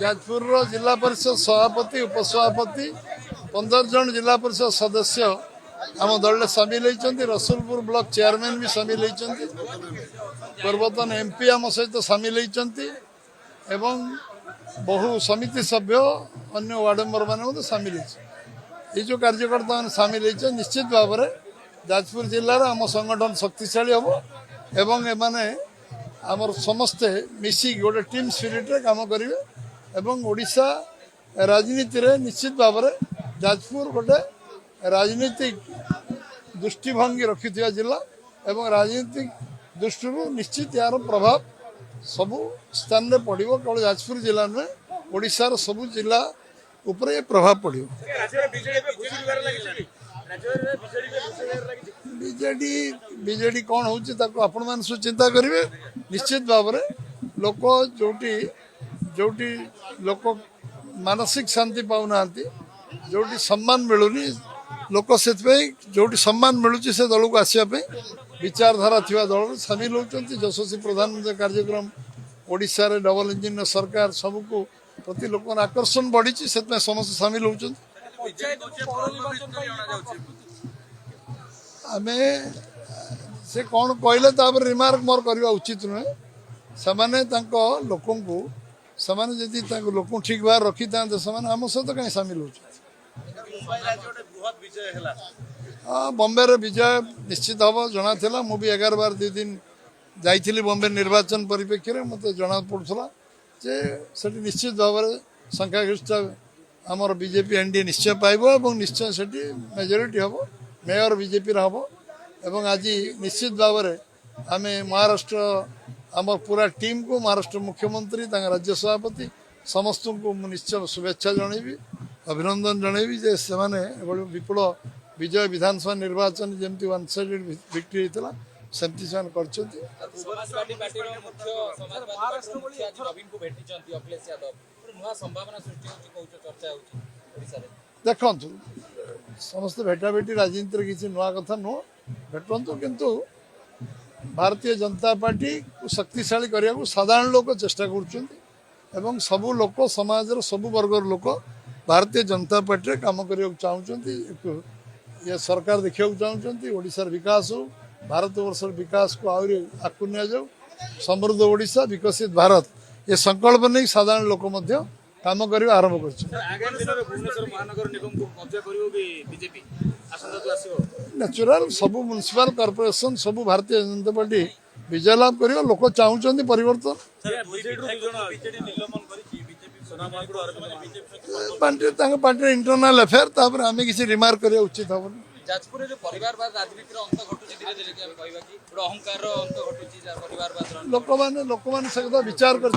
जाजपुर जिला परिषद सभापति उपसभापति 15 जन जिला परिषद सदस्य आम दल सामिल होती। रसुलपुर ब्लॉक चेयरमैन भी सामिल होती। पूर्वतन एमपी आम सहित सामिल होती एवं बहु समिति सभ्य अन्य वार्ड मेंबर मैंने सामिल ये जो कार्यकर्ता मैंने सामिल होते निश्चित भाव में जाजपुर जिलार आम संगठन शक्तिशाली हम एवं एमाने आमर समस्ते मिसिक गोटे टीम स्पिरिट रे काम करेंगे एवं ओडिशा राजनीति रे निश्चित भाव में जाजपुर गोटे राजनीतिक दृष्टिभंगी रखि जिला एवं राजनीतिक दृष्टि निश्चित यार प्रभाव सबु स्थान में पड़ो केवल जाजपुर जिला में ओडिशार सबु जिला उपरे प्रभाव पड़ो। बीजेडी कौन होपण मान सब चिंता करेंगे निश्चित भाव में लोक जोटी जोटी लोक मानसिक शांति पाऊना जोटी सम्मान मिलूनी लोक से जोटी सम्मान मिलूँ से दल को आसवाई विचारधारा थी दल सामिल होती। यशस्वी प्रधानमंत्री कार्यक्रम ओडिशा रे डबल इंजिन सरकार सबको प्रति लोक आकर्षण बढ़ी से समस्त सामिल होती। आम से कौन कहले रिमार्क मोर करवा उचित नुहे से लोक लोक ठीक भाव रखी था आम सहित कहीं सामिल हो। हाँ बॉम्बे रे विजय निश्चित हम जना था मुझे 11 बार 2 दिन जाइली बॉम्बे निर्वाचन परिप्रेक्षी में मत जना पड़ूला जे से निश्चित भाव में संख्यागरिष्ठ आमर बीजेपी एनडीए निश्चय पाइब और निश्चय से मेजोरिटी हम मेयर बीजेपी हम एवं आज निश्चित भाव में आम महाराष्ट्र आम पूरा टीम को महाराष्ट्र मुख्यमंत्री राज्य सभापति समस्त को निश्चय शुभेच्छा जनइबी अभिनंदन जनइबी जे से विपुल विजय विधानसभा निर्वाचन जमी वन साइडेड विक्ट्री होता सेमती से देखु समस्त भेटाभेटी राजनीति किसी नुआ कथा नुह भेटु किंतु भारतीय जनता पार्टी को शक्तिशाली करने को साधारण लोक चेष्टा कर सबू लोक समाज सबू वर्गर लोक भारतीय जनता पार्टी काम करने चाहते ये सरकार देखा चाहते ओडिशार विकास हो भारत वर्ष विकास को आहरी आगू नि जाऊ समृद्ध ओडिशा विकसित भारत ये संकल्प नहीं साधारण लोक काम कर आरंभ नेचुराल सबू म्युनिसिपल कॉर्पोरेशन सबू भारतीय जनता पार्टी विजय लाभ कर लोक चाहते परिवर्तन पार्टी इंटरनल अफेयर आम किसी रिमार्क करने उचित हम जाजपुर जो परिवारवाद राजनीति अंत घटुची धीरे धीरे कि कहबा कि अहंकार अंत घटुची परिवारवाद लोक माने सहित विचार कर